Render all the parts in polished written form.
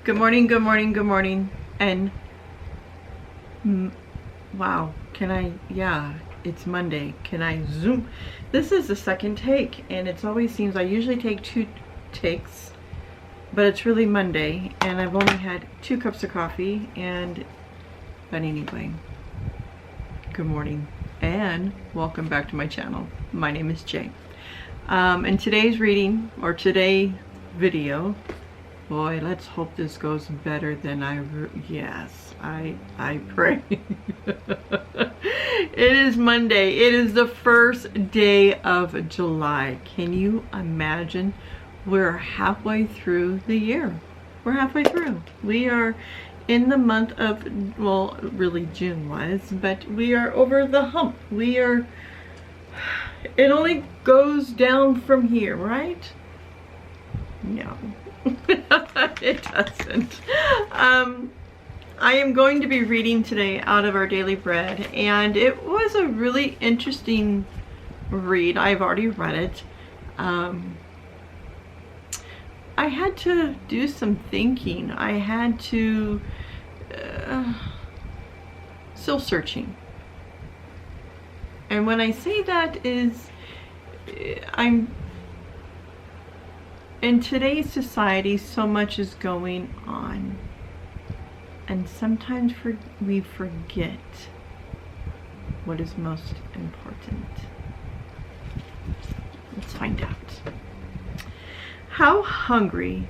Good morning, good morning, good morning. And wow, it's Monday. Can I zoom? This is the second take, and it always seems I usually take 2 takes, but it's really Monday, and I've only had 2 cups of coffee, but anyway, good morning, and welcome back to my channel. My name is Jay. And today's reading, or today video, boy, let's hope this goes better than I pray. It is Monday. It is the first day of July. Can you imagine? We're halfway through the year. We're halfway through. We are in the month of, well, really June was, but we are over the hump. It only goes down from here, right? No. It doesn't. I am going to be reading today out of our daily bread, and it was a really interesting read. I've already read it. I had to do some thinking. I had to soul searching. And when I say that is, in today's society, so much is going on, and sometimes we forget what is most important. Let's find out. How hungry?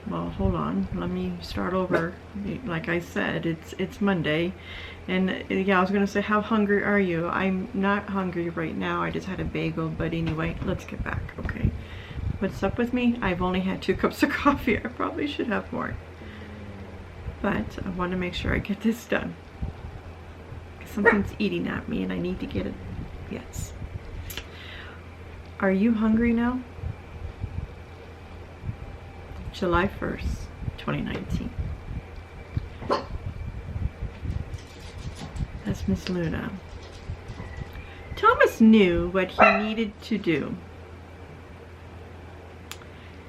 Well, hold on. Let me start over. Like I said, it's Monday, and yeah, I was gonna say, how hungry are you? I'm not hungry right now. I just had a bagel, but anyway, let's get back. Okay, what's up with me? I've only had 2 cups of coffee. I probably should have more, but I want to make sure I get this done. Something's eating at me, and I need to get it. Yes. Are you hungry now? July 1st, 2019. That's Miss Luna. Thomas knew what he needed to do.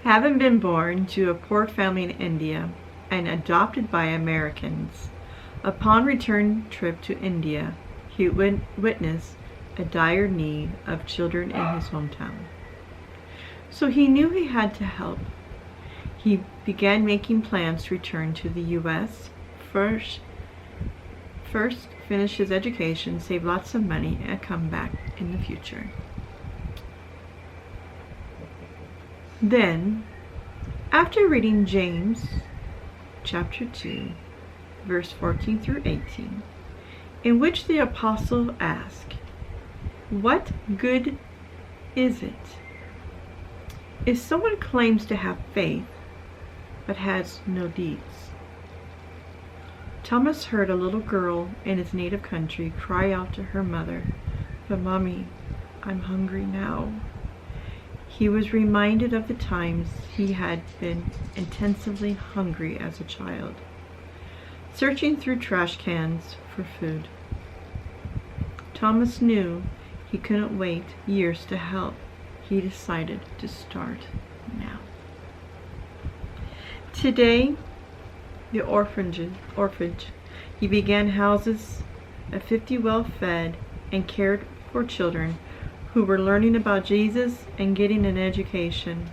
Having been born to a poor family in India and adopted by Americans, upon return trip to India, he witnessed a dire need of children in his hometown. So he knew he had to help. He began making plans to return to the U.S. First finish his education, save lots of money, and come back in the future. Then, after reading James chapter 2, verse 14 through 18, in which the apostle asked, "What good is it if someone claims to have faith but has no deeds?" Thomas heard a little girl in his native country cry out to her mother, "But Mommy, I'm hungry now." He was reminded of the times he had been intensively hungry as a child, searching through trash cans for food. Thomas knew he couldn't wait years to help. He decided to start now. Today, the orphanage, he began houses of 50 well-fed and cared for children who were learning about Jesus and getting an education,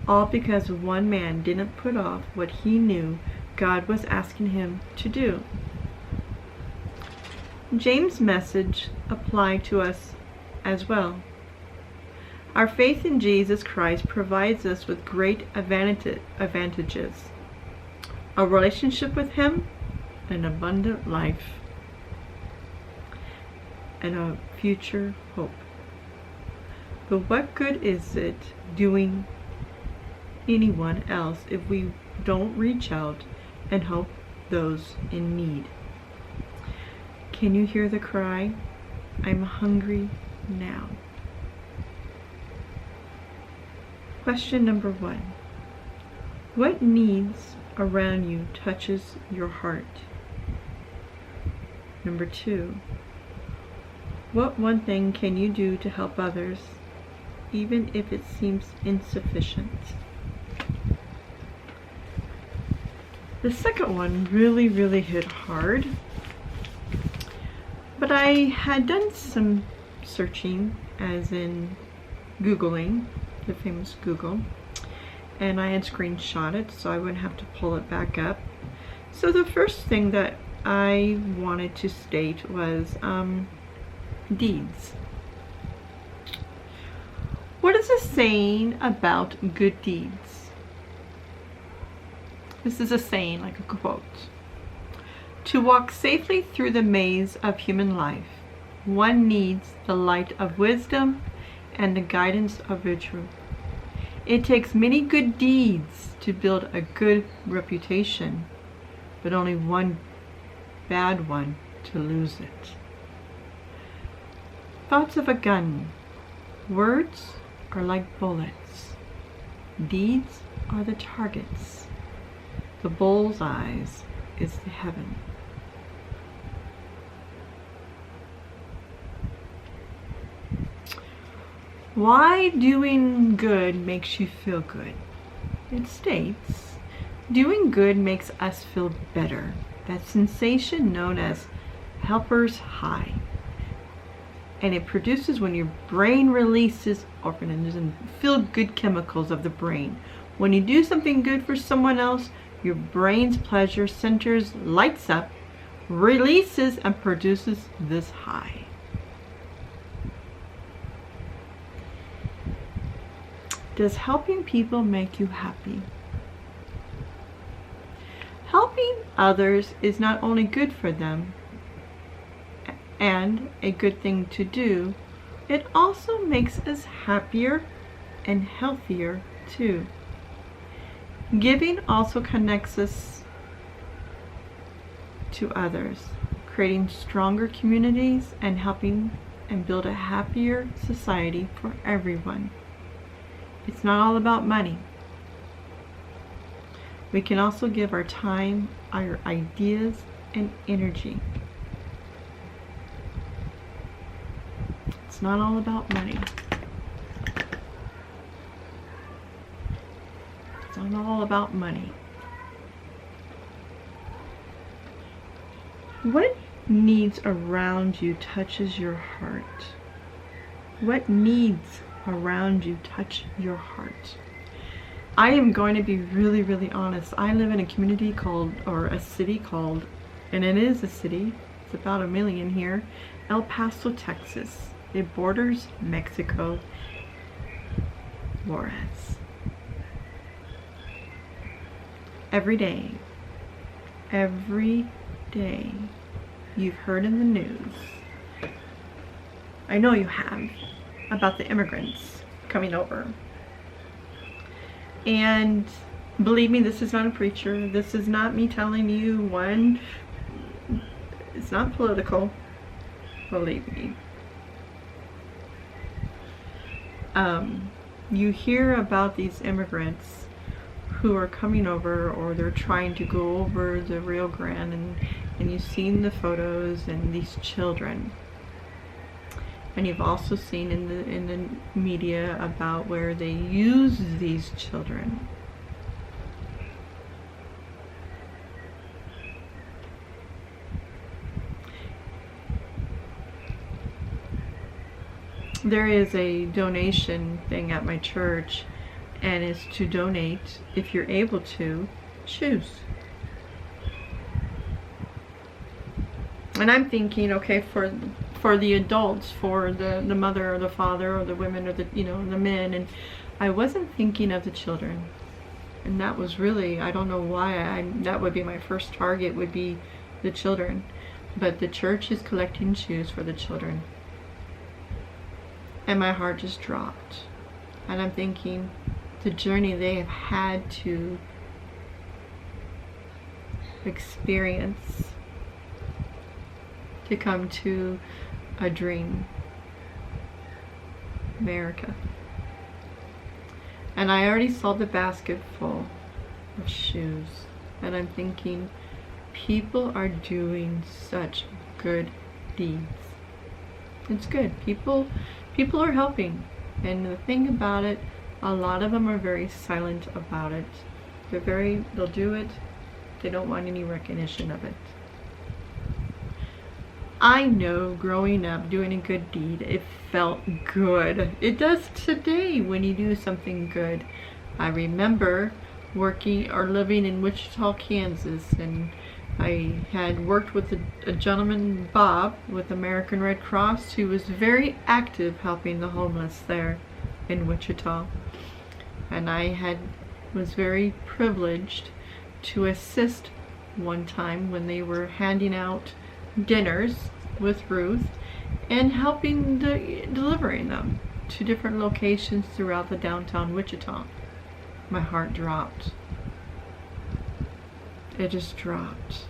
all because one man didn't put off what he knew God was asking him to do. James' message applied to us as well. Our faith in Jesus Christ provides us with great advantages: a relationship with Him, an abundant life, and a future hope. But what good is it doing anyone else if we don't reach out and help those in need? Can you hear the cry? I'm hungry now. Question number 1. What needs around you touches your heart? Number 2. What one thing can you do to help others, even if it seems insufficient? The second one really hit hard, but I had done some searching, as in Googling, the famous Google, and I had screenshot it so I wouldn't have to pull it back up. So the first thing that I wanted to state was deeds. What is this saying about good deeds? This is a saying, like a quote. To walk safely through the maze of human life, one needs the light of wisdom and the guidance of virtue. It takes many good deeds to build a good reputation, but only one bad one to lose it. Thoughts of a gun. Words are like bullets. Deeds are the targets. The bullseyes is the heaven. Why doing good makes you feel good? It states, doing good makes us feel better. That sensation known as helper's high. And it produces when your brain releases orphanages and feel-good chemicals of the brain. When you do something good for someone else, your brain's pleasure centers lights up, releases, and produces this high. Does helping people make you happy? Helping others is not only good for them and a good thing to do, it also makes us happier and healthier too. Giving also connects us to others, creating stronger communities and helping and build a happier society for everyone. It's not all about money. We can also give our time, our ideas, and energy. It's not all about money. It's not all about money. What needs around you touches your heart? What needs around you touch your heart? I am going to be really honest. I live in a community called, or a city called, and it is a city, it's about 1 million here, El Paso, Texas. It borders Mexico, Juarez. Every day, you've heard in the news, I know you have, about the immigrants coming over. And believe me, this is not a preacher. This is not me telling you one. It's not political. Believe me. You hear about these immigrants who are coming over, or they're trying to go over the Rio Grande, and you've seen the photos and these children. And you've also seen in the media about where they use these children. There is a donation thing at my church, and it's to donate, if you're able to, shoes. And I'm thinking, okay, for the adults, for the mother or the father or the women or the, the men, and I wasn't thinking of the children. And that was really, I don't know why, that would be my first target, would be the children. But the church is collecting shoes for the children. And my heart just dropped. And I'm thinking, the journey they have had to experience to come to a dream, America. And I already saw the basket full of shoes, and I'm thinking, people are doing such good deeds. It's good. People are helping, and the thing about it, a lot of them are very silent about it. They'll do it, They don't want any recognition of it. I know growing up doing a good deed, it felt good. It does today when you do something good. I remember working or living in Wichita, Kansas, and I had worked with a gentleman, Bob, with American Red Cross, who was very active helping the homeless there in Wichita. And I was very privileged to assist one time when they were handing out dinners with Ruth and helping delivering them to different locations throughout the downtown Wichita. My heart dropped. It just dropped.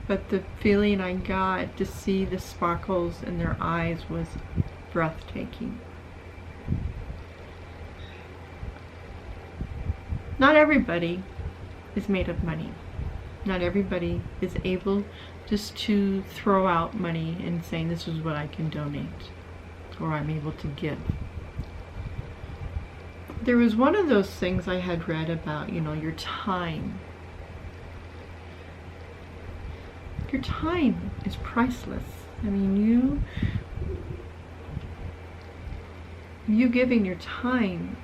But the feeling I got to see the sparkles in their eyes was breathtaking. Not everybody is made of money. Not everybody is able just to throw out money and saying this is what I can donate or I'm able to give. There was one of those things I had read about, your time. Your time is priceless. I mean, you giving your time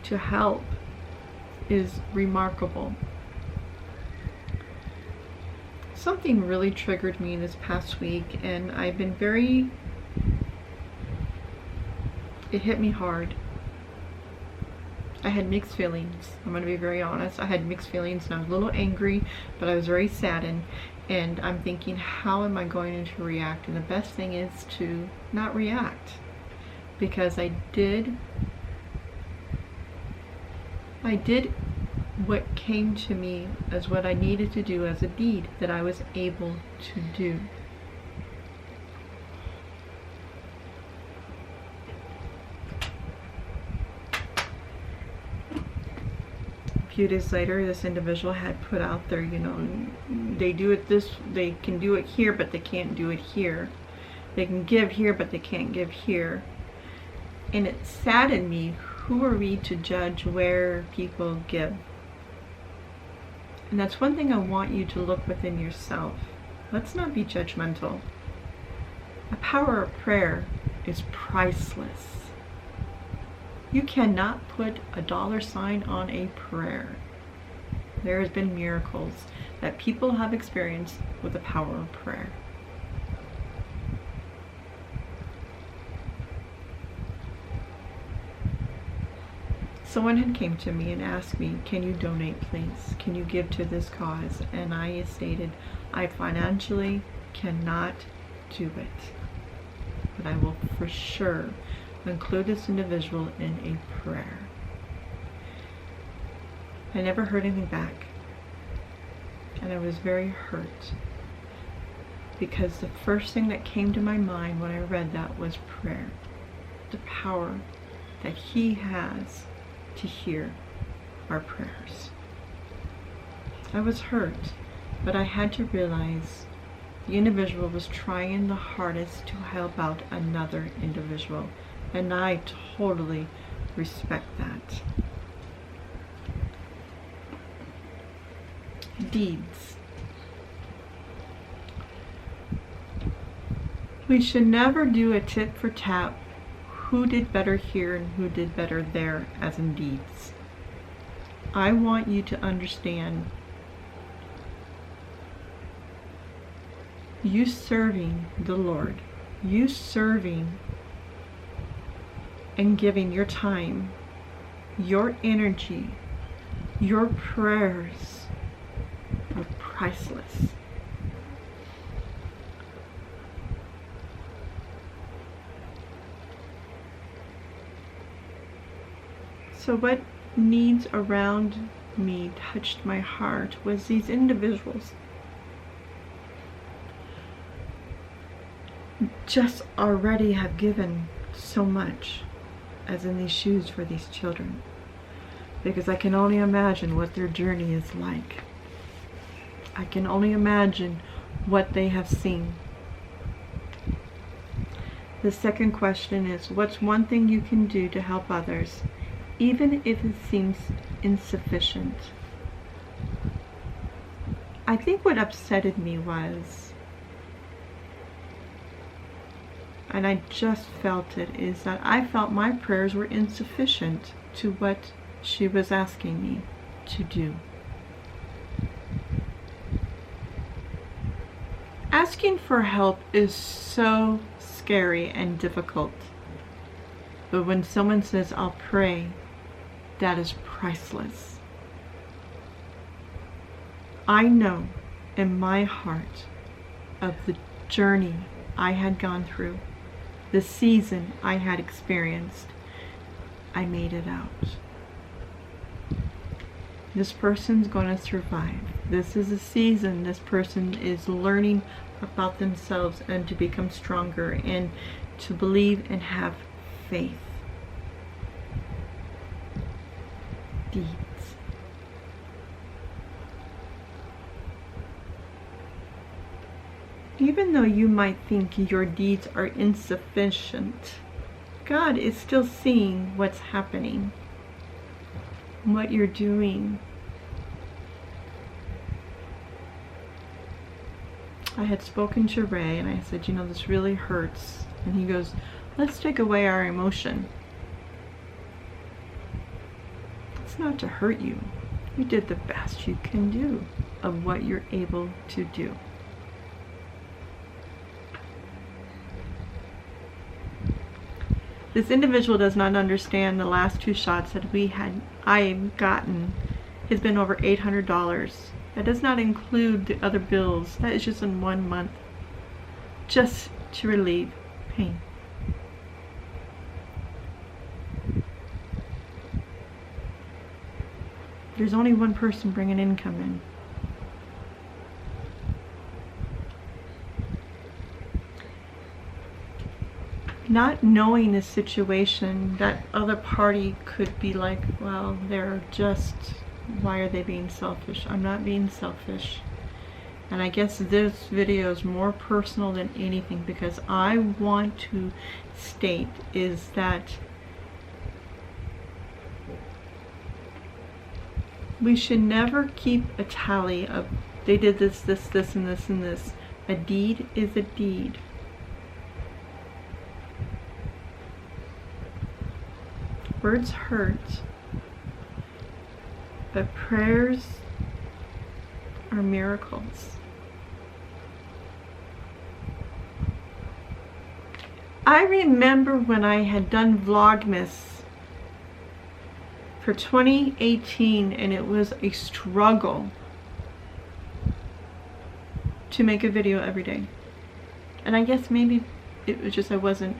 to help is remarkable. Something really triggered me this past week, and I've been it hit me hard. I had mixed feelings. I'm going to be very honest. I had mixed feelings and I was a little angry, but I was very saddened. And I'm thinking, how am I going to react? And the best thing is to not react. Because I did what came to me as what I needed to do as a deed that I was able to do. A few days later, this individual had put out there, they can do it here, but they can't do it here. They can give here, but they can't give here. And it saddened me. Who are we to judge where people give? And that's one thing I want you to look within yourself. Let's not be judgmental. The power of prayer is priceless. You cannot put a $sign on a prayer. There has been miracles that people have experienced with the power of prayer. Someone had came to me and asked me, can you donate please? Can you give to this cause? And I stated, I financially cannot do it. But I will for sure include this individual in a prayer. I never heard anything back. And I was very hurt. Because the first thing that came to my mind when I read that was prayer. The power that He has to hear our prayers. I was hurt, but I had to realize the individual was trying the hardest to help out another individual, and I totally respect that. Deeds. We should never do a tit for tat. Who did better here and who did better there, as in deeds. I want you to understand, you serving the Lord, you serving and giving your time, your energy, your prayers are priceless. So what needs around me touched my heart was these individuals just already have given so much, as in these shoes for these children, because I can only imagine what their journey is like. I can only imagine what they have seen. The second question is, what's one thing you can do to help others even if it seems insufficient. I think what upsetted me was, and I just felt it, is that I felt my prayers were insufficient to what she was asking me to do. Asking for help is so scary and difficult. But when someone says, I'll pray, that is priceless. I know in my heart of the journey I had gone through, the season I had experienced, I made it out. This person's going to survive. This is a season this person is learning about themselves and to become stronger and to believe and have faith. Deeds. Even though you might think your deeds are insufficient, God is still seeing what's happening, what you're doing. I had spoken to Ray and I said, you know, this really hurts. And he goes, let's take away our emotion. It's not to hurt you. You did the best you can do of what you're able to do. This individual does not understand the last 2 shots that I've gotten has been over $800. That does not include the other bills. That is just in 1 month, just to relieve pain. There's only one person bringing income in. Not knowing the situation, that other party could be like, well, they're just, why are they being selfish? I'm not being selfish. And I guess this video is more personal than anything because I want to state is that we should never keep a tally of they did this, this, this, and this, and this. A deed is a deed. Words hurt, but prayers are miracles. I remember when I had done Vlogmas for 2018 and it was a struggle to make a video every day. And I guess maybe it was just I wasn't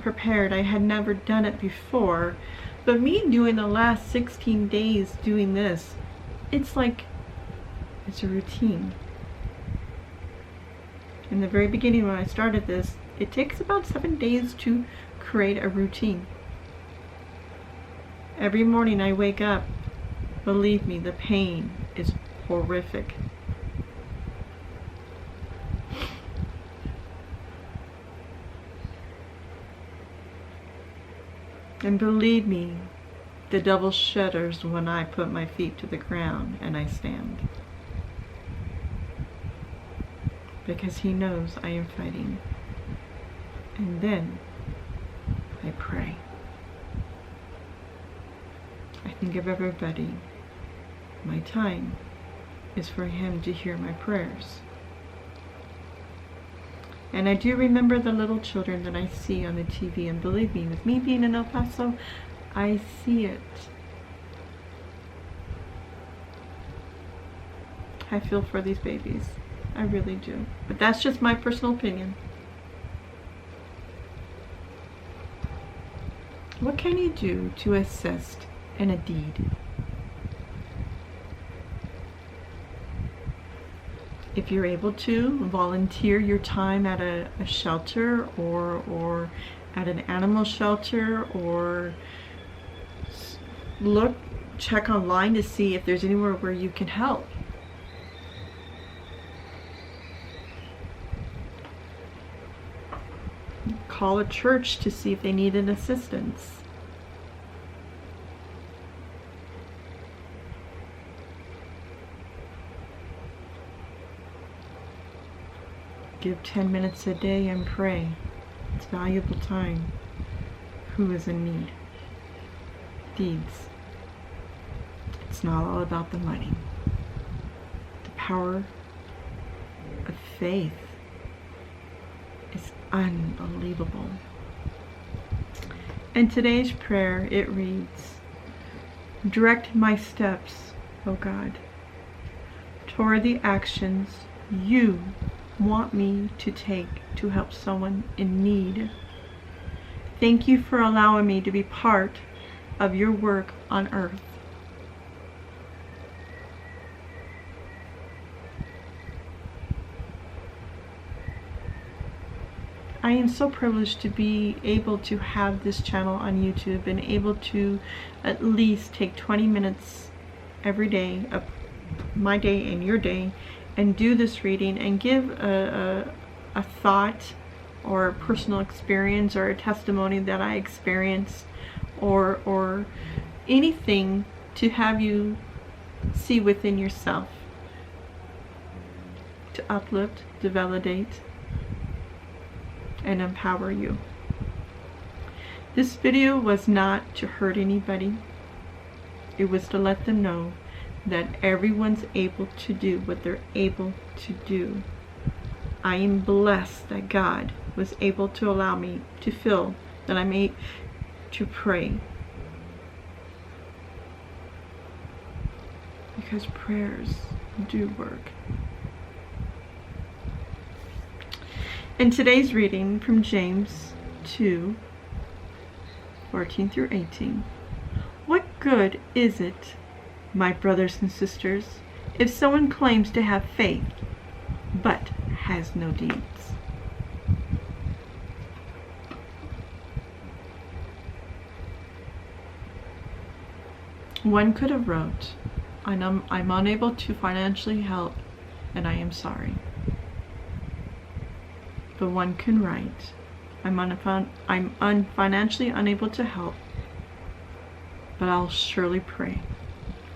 prepared. I had never done it before. But me doing the last 16 days doing this, it's like, it's a routine. In the very beginning when I started this, it takes about 7 days to create a routine. Every morning I wake up, believe me, the pain is horrific. And believe me, the devil shudders when I put my feet to the ground and I stand. Because he knows I am fighting. And then I pray. I think of everybody. My time is for him to hear my prayers. And I do remember the little children that I see on the TV, and believe me, with me being in El Paso, I see it. I feel for these babies. I really do. But that's just my personal opinion. What can you do to assist in a deed? If you're able to, volunteer your time at a shelter or at an animal shelter, or check online to see if there's anywhere where you can help. call a church to see if they needed assistance. Give 10 minutes a day and pray. It's valuable time. Who is in need? Deeds. It's not all about the money. The power of faith is unbelievable. In today's prayer, it reads, direct my steps, O God, toward the actions you want me to take to help someone in need. Thank you for allowing me to be part of your work on earth. I am so privileged to be able to have this channel on YouTube and able to at least take 20 minutes every day of my day and your day and do this reading and give a thought or a personal experience or a testimony that I experienced or anything to have you see within yourself, to uplift, to validate, and empower you. This video was not to hurt anybody. It was to let them know that everyone's able to do what they're able to do. I am blessed that God was able to allow me to feel that I'm able to pray. Because prayers do work. In today's reading from James 2, 14 through 18, what good is it, my brothers and sisters, if someone claims to have faith but has no deeds? One could have wrote, I'm unable to financially help and I am sorry. But one can write, I'm financially unable to help, but I'll surely pray,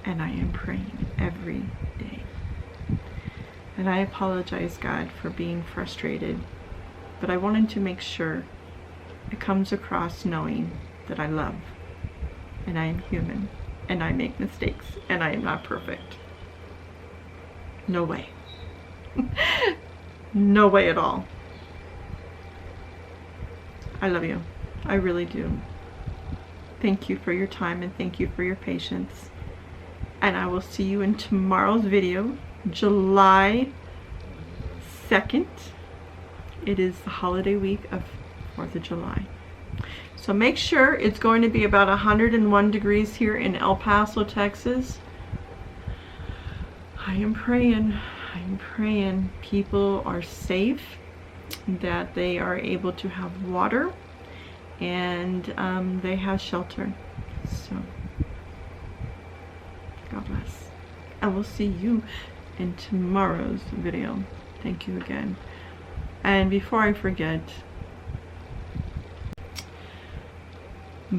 and I am praying every day. And I apologize, God, for being frustrated, but I wanted to make sure it comes across knowing that I love, and I am human, and I make mistakes, and I am not perfect. No way. No way at all. I love you. I really do. Thank you for your time and thank you for your patience. And I will see you in tomorrow's video, July 2nd. It is the holiday week of 4th of July. So make sure it's going to be about 101 degrees here in El Paso, Texas. I am praying people are safe, that they are able to have water, and they have shelter. So God bless. I will see you in tomorrow's video. Thank you again. And before I forget,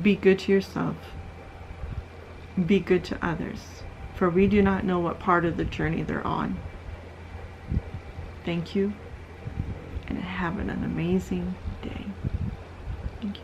be good to yourself. Be good to others, for we do not know what part of the journey they're on. Thank you, and have an amazing day. Thank you.